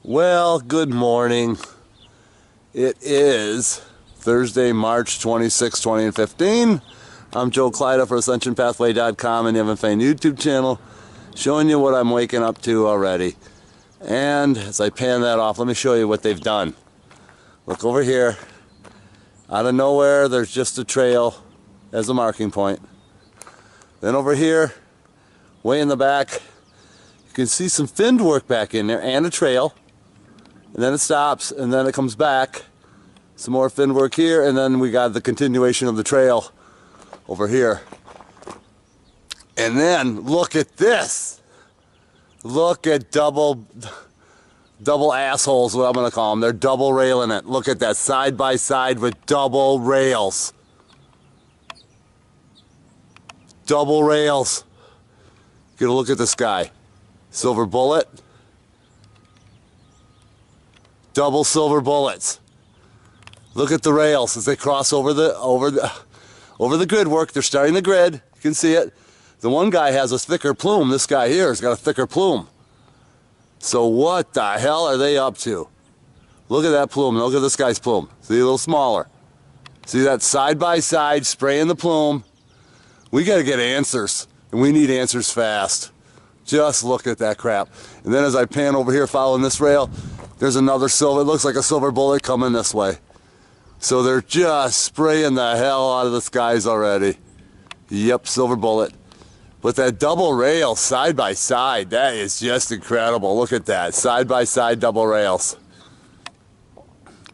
Well, good morning. It is Thursday, March 26, 2015. I'm Joe Clyda for AscensionPathway.com and the Evan Fain YouTube channel, showing you what I'm waking up to already. And as I pan that off, let me show you what they've done. Look over here. Out of nowhere, there's just a trail as a marking point. Then over here, way in the back, you can see some finned work back in there and a trail. And then it stops, and then it comes back. Some more fin work here, and then we got the continuation of the trail over here. And then look at this. Look at double assholes, what I'm gonna call them. They're double railing it. Look at that, side by side with double rails. Double rails. Get a look at this guy. Silver bullet. Double silver bullets. Look at the rails as they cross over the grid work. They're starting the grid. You can see it. The one guy has a thicker plume. This guy here has got a thicker plume. So what the hell are they up to? Look at that plume. Look at this guy's plume. See, a little smaller. See that side by side spraying the plume? We got to get answers, and we need answers fast. Just look at that crap. And then as I pan over here following this rail, there's another silver, it looks like a silver bullet coming this way. So they're just spraying the hell out of the skies already. Yep, silver bullet. But that double rail side by side, that is just incredible. Look at that, side by side double rails.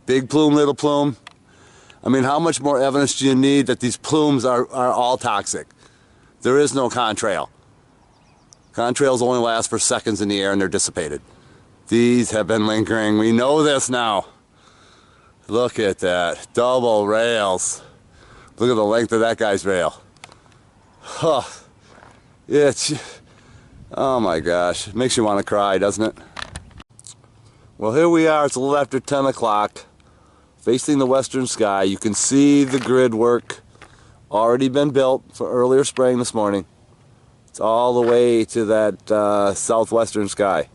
Big plume, little plume. I mean, how much more evidence do you need that these plumes are all toxic? There is no contrail. Contrails only last for seconds in the air and they're dissipated. These have been lingering. We know this now. Look at that. Double rails. Look at the length of that guy's rail. Huh. Oh my gosh. It makes you want to cry, doesn't it? Well, here we are. It's a little after 10 o'clock. Facing the western sky. You can see the grid work already been built for earlier spraying this morning. It's all the way to that southwestern sky,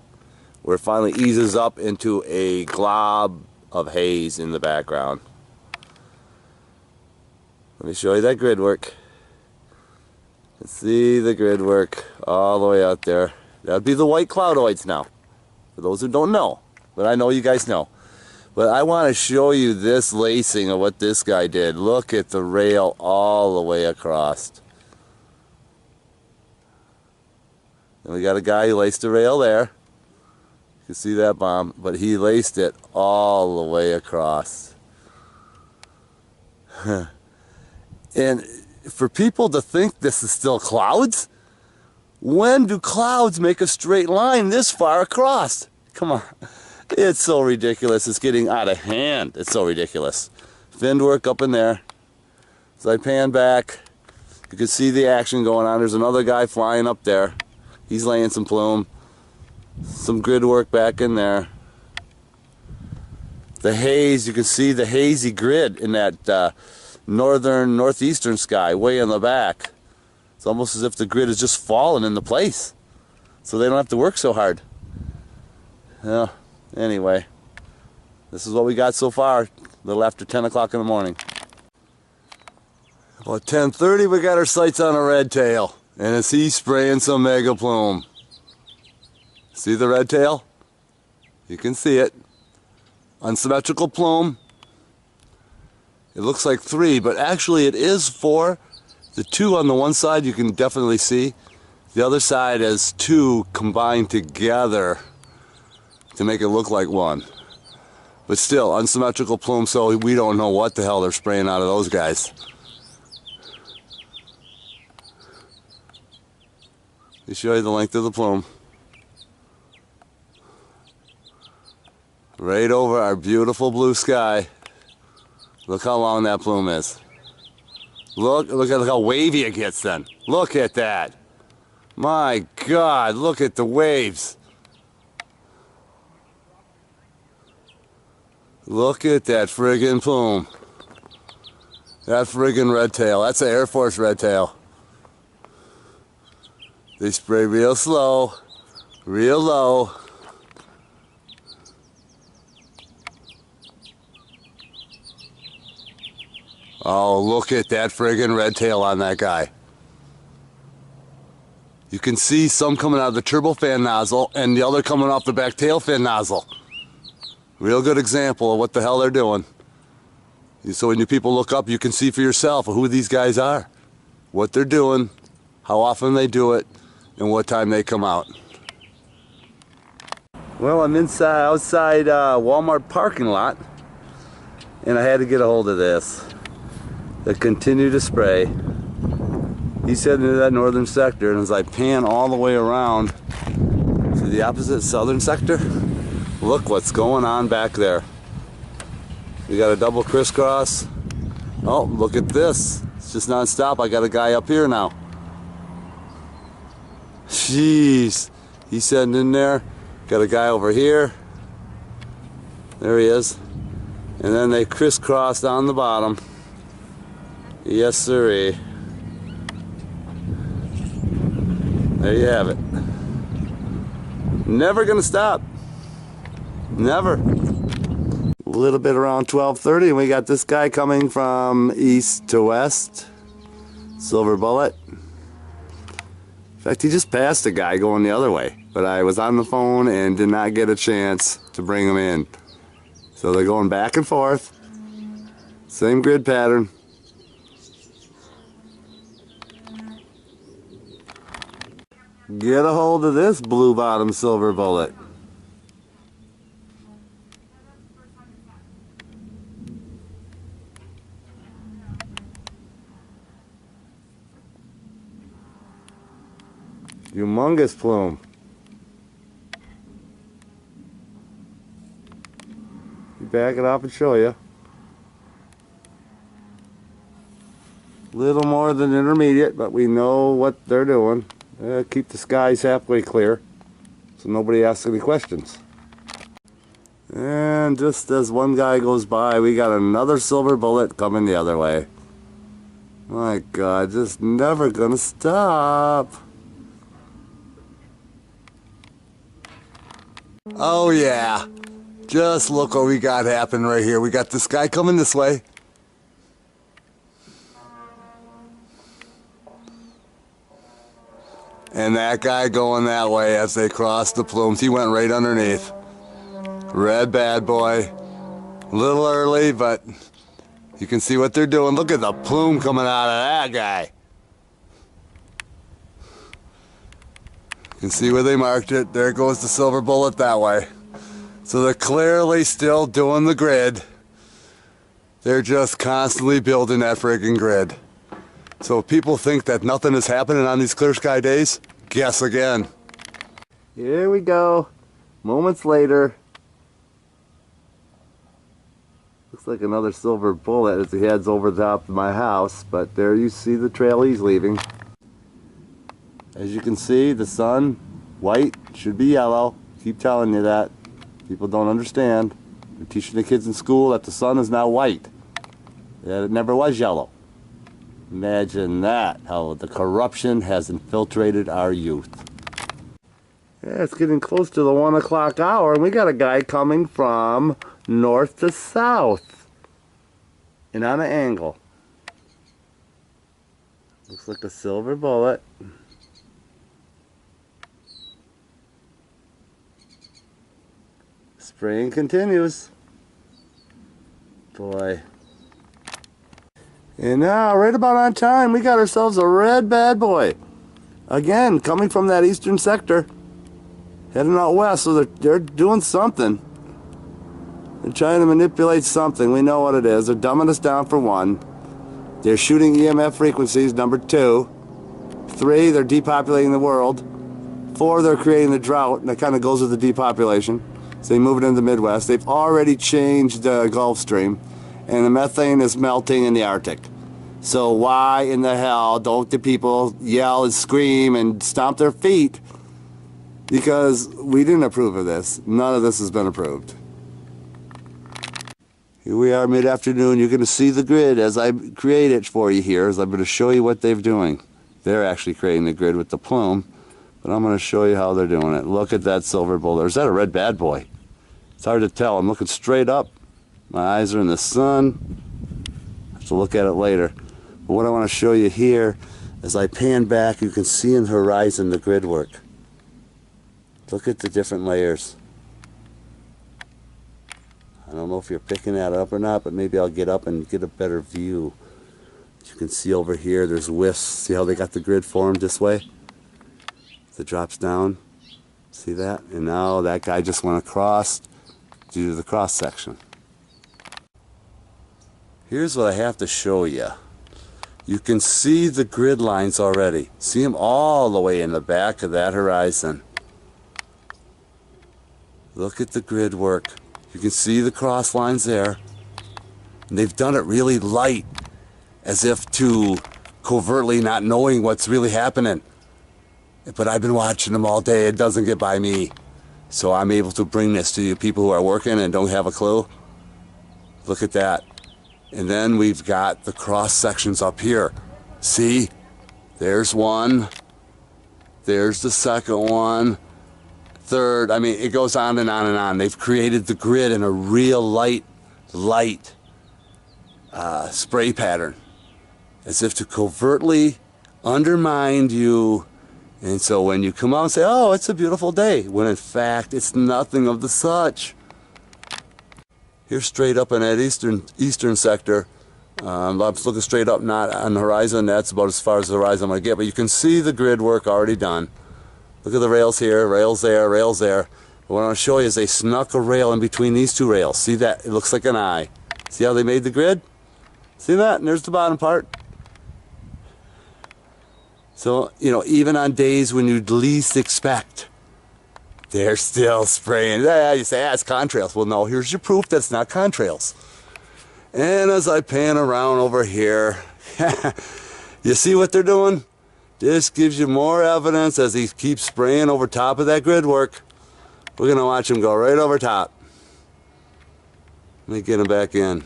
where it finally eases up into a glob of haze in the background. Let me show you that grid work. You can see the grid work all the way out there. That would be the white cloudoids now, for those who don't know. But I know you guys know. But I want to show you this lacing of what this guy did. Look at the rail all the way across. And we got a guy who laced the rail there. You can see that bomb, but he laced it all the way across. And for people to think this is still clouds, when do clouds make a straight line this far across? Come on. It's so ridiculous. It's getting out of hand. It's so ridiculous. Finned work up in there. As I pan back, you can see the action going on. There's another guy flying up there. He's laying some plume. Some grid work back in there. The haze, you can see the hazy grid in that northeastern sky way in the back. It's almost as if the grid is just falling into place, so they don't have to work so hard. Yeah, anyway, this is what we got so far, a little after 10 o'clock in the morning. About 10:30 we got our sights on a red tail, and it's he's spraying some mega plume. See the red tail? You can see it. Unsymmetrical plume. It looks like 3, but actually it is 4. The 2 on the one side you can definitely see. The other side is 2 combined together to make it look like 1. But still, unsymmetrical plume, so we don't know what the hell they're spraying out of those guys. Let me show you the length of the plume. Right over our beautiful blue sky. Look how long that plume is. Look at how wavy it gets then. Look at that. My God, look at the waves. Look at that friggin' plume. That friggin' red tail. That's an Air Force red tail. They spray real slow, real low. Oh, look at that friggin' red tail on that guy. You can see some coming out of the turbofan nozzle and the other coming off the back tail fin nozzle. Real good example of what the hell they're doing. So when you people look up, you can see for yourself who these guys are, what they're doing, how often they do it, and what time they come out. Well, I'm outside Walmart parking lot, and I had to get a hold of this. They continue to spray. He's heading into that northern sector, and as I pan all the way around to the opposite southern sector, look what's going on back there. We got a double crisscross. Oh, look at this. It's just non-stop. I got a guy up here now. Jeez. He's sitting in there. Got a guy over here. There he is. And then they crisscrossed on the bottom. Yes, sirree. There you have it. Never gonna stop. Never. A little bit around 12:30, and we got this guy coming from east to west. Silver bullet. In fact, he just passed a guy going the other way, but I was on the phone and did not get a chance to bring him in. So they're going back and forth. Same grid pattern. Get a hold of this blue bottom silver bullet. Humongous plume. Back it up and show you. Little more than intermediate, but we know what they're doing. Keep the skies halfway clear so nobody asks any questions. And just as one guy goes by, we got another silver bullet coming the other way. My God, just never gonna stop. Oh yeah, just look what we got happening right here. We got this guy coming this way. And that guy going that way as they crossed the plumes. He went right underneath. Red bad boy. A little early, but you can see what they're doing. Look at the plume coming out of that guy. You can see where they marked it. There goes the silver bullet that way. So they're clearly still doing the grid. They're just constantly building that friggin' grid. So if people think that nothing is happening on these clear sky days, guess again. Here we go. Moments later. Looks like another silver bullet as he heads over the top of my house, but there you see the trail he's leaving. As you can see, the sun, white, should be yellow. Keep telling you that. People don't understand. They're teaching the kids in school that the sun is now white. That it never was yellow. Imagine that, how the corruption has infiltrated our youth. Yeah, it's getting close to the 1 o'clock hour, and we got a guy coming from north to south. And on an angle. Looks like a silver bullet. Spraying continues. Boy. And now, right about on time, we got ourselves a red bad boy. Again, coming from that eastern sector. Heading out west, so they're doing something. They're trying to manipulate something. We know what it is. They're dumbing us down for one. They're shooting EMF frequencies, number 2. 3, they're depopulating the world. 4, they're creating the drought, and that kind of goes with the depopulation. So they move it into the Midwest. They've already changed the Gulf Stream, and the methane is melting in the Arctic. So why in the hell don't the people yell and scream and stomp their feet? Because we didn't approve of this. None of this has been approved. Here we are mid-afternoon. You're going to see the grid as I create it for you here, as I'm going to show you what they're doing. They're actually creating the grid with the plume, but I'm going to show you how they're doing it. Look at that silver bullet. Or is that a red bad boy? It's hard to tell. I'm looking straight up. My eyes are in the sun. I have to to look at it later. But what I want to show you here, as I pan back, you can see in the horizon the grid work. Look at the different layers. I don't know if you're picking that up or not, but maybe I'll get up and get a better view. You can see over here, there's wisps. See how they got the grid formed this way? It drops down. See that? And now that guy just went across due to the cross section. Here's what I have to show you. You can see the grid lines already. See them all the way in the back of that horizon. Look at the grid work. You can see the cross lines there. And they've done it really light, as if to covertly not knowing what's really happening. But I've been watching them all day. It doesn't get by me. So I'm able to bring this to you people who are working and don't have a clue. Look at that. And then we've got the cross sections up here. See? There's one. There's the second one. Third. I mean, it goes on and on and on. They've created the grid in a real light spray pattern, as if to covertly undermine you. And so when you come out and say, oh, it's a beautiful day, when in fact it's nothing of the such. Here's straight up in that eastern sector. I'm looking straight up, not on the horizon. That's about as far as the horizon I'm going to get. But you can see the grid work already done. Look at the rails here, rails there, rails there. What I want to show you is they snuck a rail in between these two rails. See that? It looks like an eye. See how they made the grid? See that? And there's the bottom part. So, you know, even on days when you'd least expect, they're still spraying. Yeah, you say, it's contrails. Well, no, here's your proof that it's not contrails. And as I pan around over here, you see what they're doing? This gives you more evidence as he keeps spraying over top of that grid work. We're going to watch him go right over top. Let me get him back in.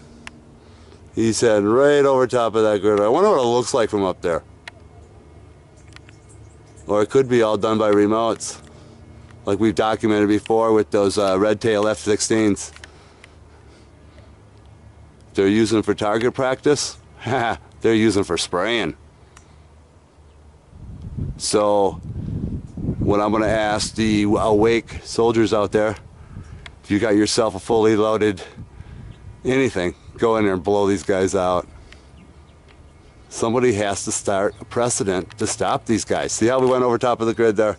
He's heading right over top of that grid. I wonder what it looks like from up there. Or it could be all done by remotes, like we've documented before with those red tail F-16s. They're using for target practice. They're using for spraying. So what I'm going to ask the awake soldiers out there, if you got yourself a fully loaded anything, go in there and blow these guys out. Somebody has to start a precedent to stop these guys. See how we went over top of the grid there?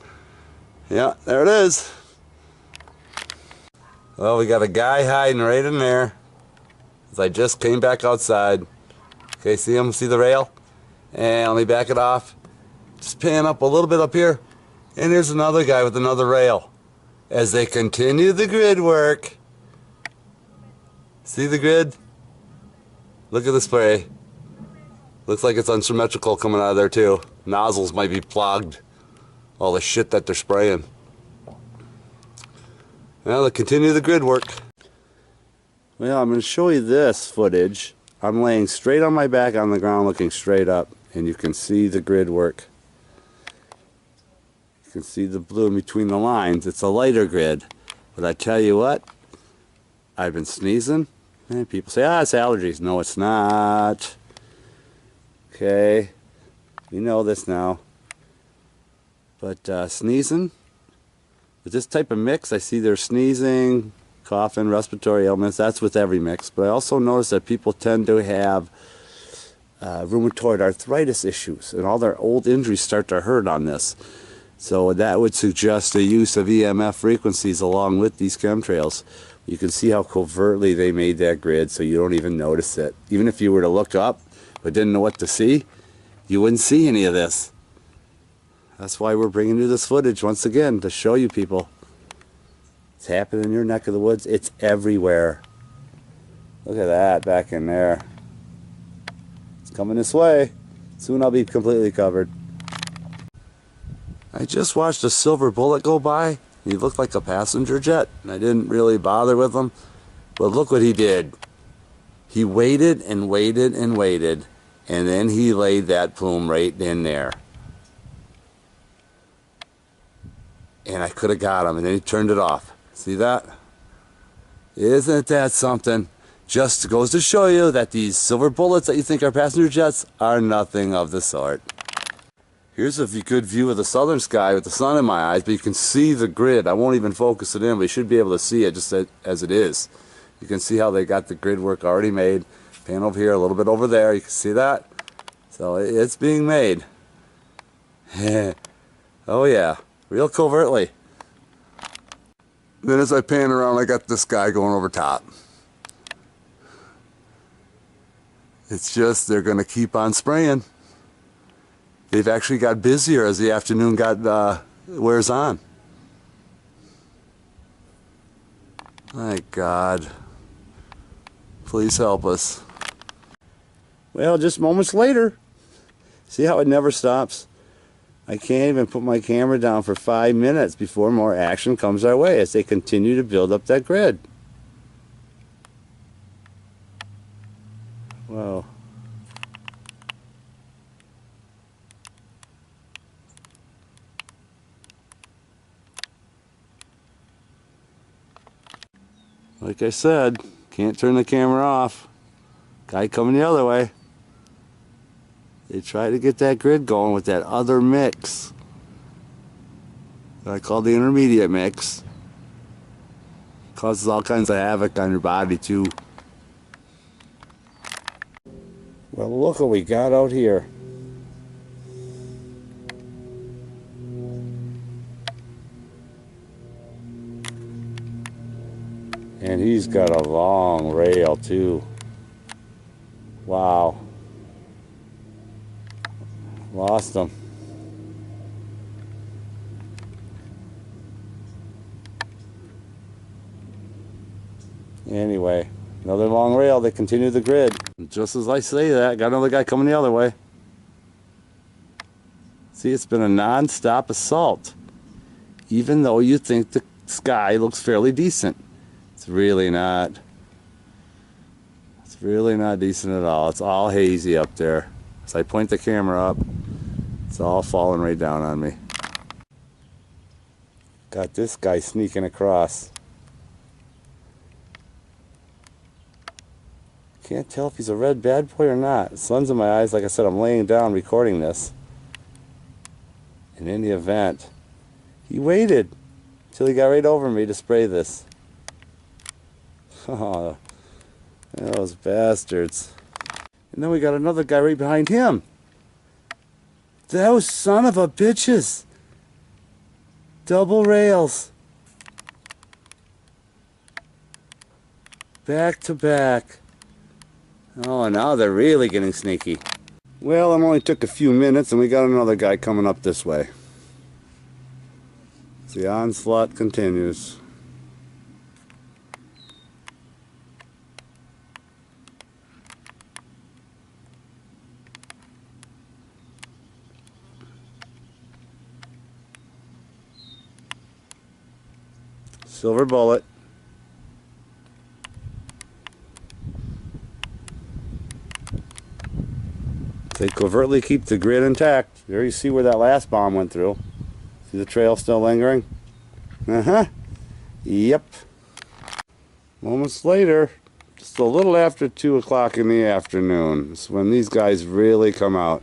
Yeah, there it is. Well, we got a guy hiding right in there. As I just came back outside. Okay, see him? See the rail? And let me back it off. Just pan up a little bit up here. And here's another guy with another rail. As they continue the grid work. See the grid? Look at the spray. Looks like it's unsymmetrical coming out of there too. Nozzles might be clogged. All the shit that they're spraying. Now they continue the grid work. Well, I'm going to show you this footage. I'm laying straight on my back on the ground looking straight up. And you can see the grid work. You can see the blue in between the lines. It's a lighter grid. But I tell you what, I've been sneezing. And people say, it's allergies. No, it's not. Okay, we know this now. But sneezing, with this type of mix, I see they're sneezing, coughing, respiratory ailments. That's with every mix. But I also notice that people tend to have rheumatoid arthritis issues, and all their old injuries start to hurt on this. So that would suggest the use of EMF frequencies along with these chemtrails. You can see how covertly they made that grid so you don't even notice it. Even if you were to look up but didn't know what to see, you wouldn't see any of this. That's why we're bringing you this footage once again, to show you people. It's happening in your neck of the woods. It's everywhere. Look at that back in there. It's coming this way. Soon I'll be completely covered. I just watched a silver bullet go by. He looked like a passenger jet, and I didn't really bother with him. But look what he did. He waited and waited and waited, and then he laid that plume right in there. And I could have got him, and then he turned it off. See that? Isn't that something? Just goes to show you that these silver bullets that you think are passenger jets are nothing of the sort. Here's a good view of the southern sky with the sun in my eyes, but you can see the grid. I won't even focus it in, but you should be able to see it just as it is. You can see how they got the grid work already made. Pan over here, a little bit over there. You can see that? So it's being made. Oh yeah, real covertly. Then as I pan around, I got this guy going over top. It's just, they're going to keep on spraying. They've actually got busier as the afternoon wears on. My God. Please help us. Well, just moments later. See how it never stops? I can't even put my camera down for 5 minutes before more action comes our way as they continue to build up that grid. Wow. Like I said, can't turn the camera off. Guy coming the other way. They try to get that grid going with that other mix that I call the intermediate mix. Causes all kinds of havoc on your body too. Well, look what we got out here. And he's got a long rail too. Wow. Lost him. Anyway, another long rail. They continue the grid. Just as I say that, got another guy coming the other way. See, it's been a non-stop assault. Even though you think the sky looks fairly decent. It's really not. It's really not decent at all. It's all hazy up there. As I point the camera up, it's all falling right down on me. Got this guy sneaking across. Can't tell if he's a red bad boy or not. The sun's in my eyes. Like I said, I'm laying down recording this. And in the event, he waited till he got right over me to spray this. Oh, those bastards. And then we got another guy right behind him. Those son of a bitches. Double rails. Back to back. Oh, now they're really getting sneaky. Well, it only took a few minutes and we got another guy coming up this way. The onslaught continues. Silver bullet. They covertly keep the grid intact. There you see where that last bomb went through. See the trail still lingering? Yep. Moments later, just a little after 2 o'clock in the afternoon, is when these guys really come out.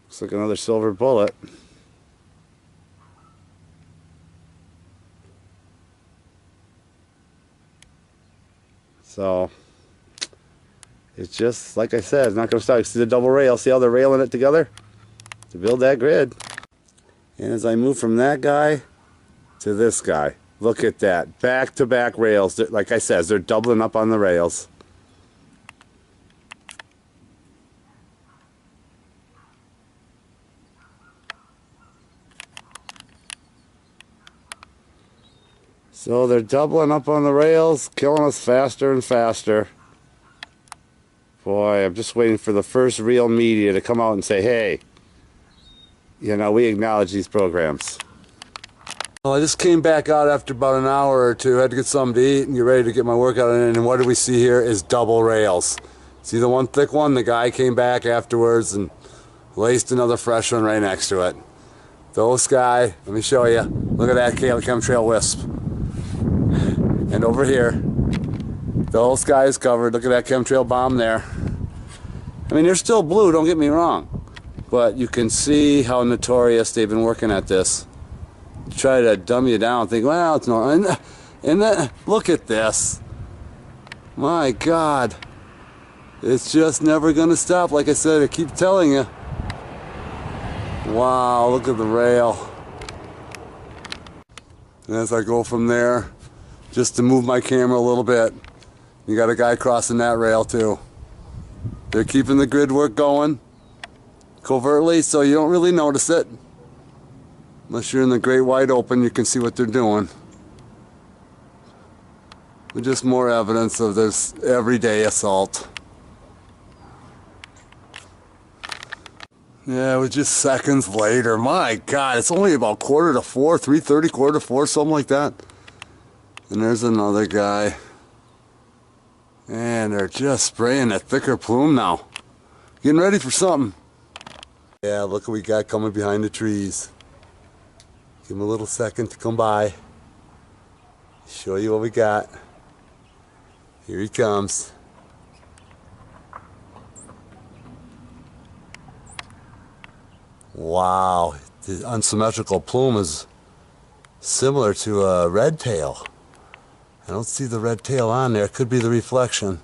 Looks like another silver bullet. So, it's just, like I said, it's not going to stop. You see the double rail? See how they're railing it together to build that grid? And as I move from that guy to this guy, look at that. Back-to-back rails. Like I said, they're doubling up on the rails. So they're doubling up on the rails, killing us faster and faster. Boy, I'm just waiting for the first real media to come out and say, hey, you know, we acknowledge these programs. Well, I just came back out after about an hour or two. I had to get something to eat and get ready to get my workout in. And what do we see here is double rails. See the one thick one? The guy came back afterwards and laced another fresh one right next to it. Those guy, let me show you. Look at that chemtrail wisp. And over here, the whole sky is covered. Look at that chemtrail bomb there. I mean, they're still blue, don't get me wrong. But you can see how notorious they've been working at this. Try to dumb you down, think, well, it's no. And then, look at this. My God. It's just never going to stop. Like I said, I keep telling you. Wow, look at the rail. And as I go from there, just to move my camera a little bit, you got a guy crossing that rail too. They're keeping the grid work going covertly, so you don't really notice it. Unless you're in the great wide open, you can see what they're doing. But just more evidence of this everyday assault. Yeah, it was just seconds later. My God, it's only about 3:45, 3:30, 4:45, something like that. And there's another guy. And they're just spraying a thicker plume now. Getting ready for something. Yeah, look what we got coming behind the trees. Give him a little second to come by. Show you what we got. Here he comes. Wow, the unsymmetrical plume is similar to a red tail. I don't see the red tail on there. It could be the reflection.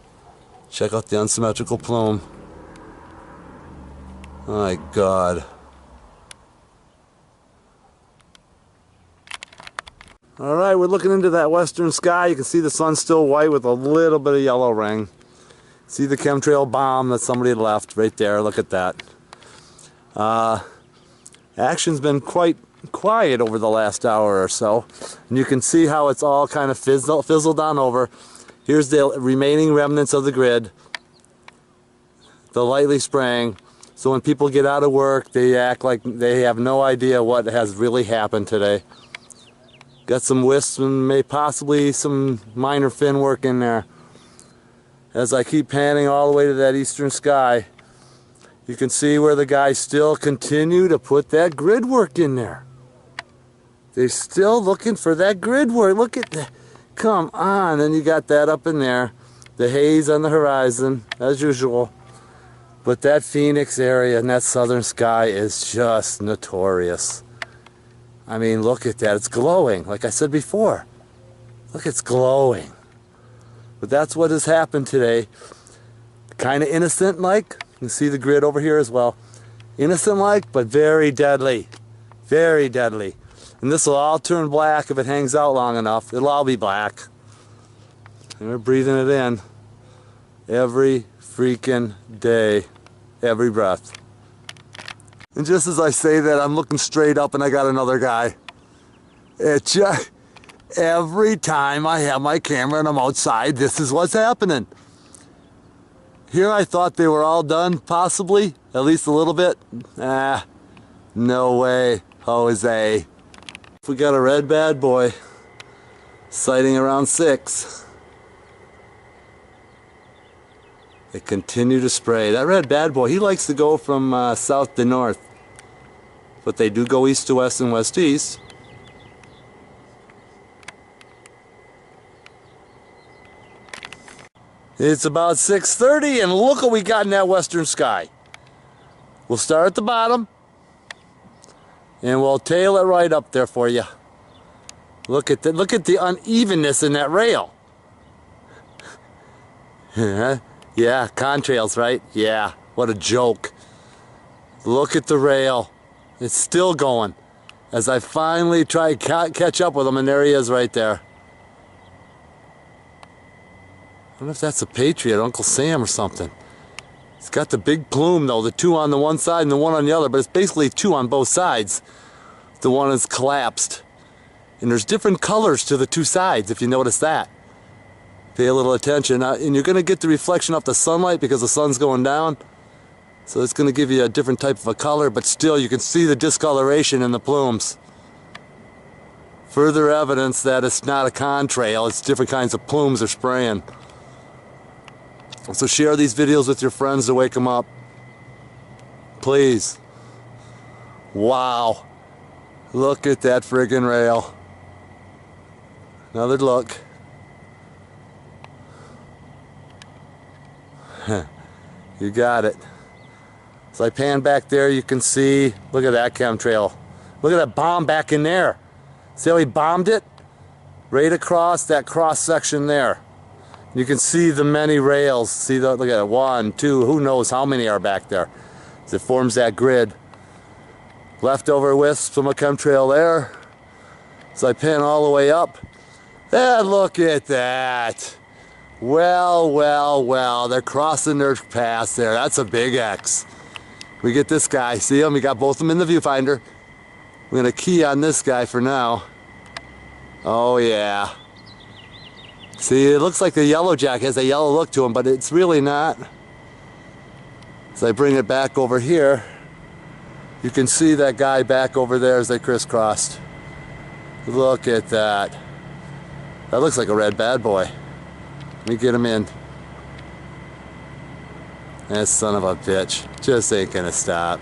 Check out the unsymmetrical plume. My God. All right, we're looking into that western sky. You can see the sun's still white with a little bit of yellow ring. See the chemtrail bomb that somebody had left right there. Look at that. Action's been quite quiet over the last hour or so. And you can see how it's all kind of fizzled on over. Here's the remaining remnants of the grid. The lightly spraying. So when people get out of work, they act like they have no idea what has really happened today. Got some wisps and possibly some minor fin work in there. As I keep panning all the way to that eastern sky, you can see where the guys still continue to put that grid work in there. They're still looking for that grid work. Look at that. Come on. Then you got that up in there. The haze on the horizon, as usual. But that Phoenix area and that southern sky is just notorious. I mean, look at that. It's glowing, like I said before. Look, it's glowing. But that's what has happened today. Kind of innocent-like. You can see the grid over here as well. Innocent-like, but very deadly. Very deadly. And this will all turn black if it hangs out long enough. It'll all be black. And we're breathing it in every freaking day, every breath. And just as I say that, I'm looking straight up and I got another guy. It just, every time I have my camera and I'm outside, this is what's happening. Here I thought they were all done, possibly, at least a little bit. No way, Jose. We got a red bad boy, sighting around 6. They continue to spray. That red bad boy, he likes to go from south to north. But they do go east to west and west to east. It's about 6:30 and look what we got in that western sky. We'll start at the bottom and we'll tail it right up there for you. Look at the unevenness in that rail. Yeah, contrails, right? Yeah, what a joke. Look at the rail. It's still going. As I finally try to catch up with him, and there he is right there. I don't know if that's a Patriot, Uncle Sam or something. It's got the big plume though, the 2 on the one side and the 1 on the other, but it's basically 2 on both sides. The one is collapsed. And there's different colors to the 2 sides, if you notice that. Pay a little attention. And you're going to get the reflection off the sunlight because the sun's going down. So it's going to give you a different type of a color, but still you can see the discoloration in the plumes. Further evidence that it's not a contrail, it's different kinds of plumes they're spraying. So share these videos with your friends to wake them up. Please. Wow. Look at that friggin' rail. Another look. You got it. So I pan back there, you can see, look at that chemtrail. Look at that bomb back in there. See how he bombed it? Right across that cross section there. You can see the many rails. See, look at it, 1, 2, who knows how many are back there. As it forms that grid. Leftover wisps from a chemtrail there. So I pan all the way up. And look at that. Well, well, well, they're crossing their paths there. That's a big X. We get this guy, see him? We got both of them in the viewfinder. We're gonna key on this guy for now. Oh yeah. See, it looks like the yellow jack has a yellow look to him, but it's really not. So I bring it back over here. You can see that guy back over there as they crisscrossed. Look at that. That looks like a red bad boy. Let me get him in. That son of a bitch just ain't gonna stop.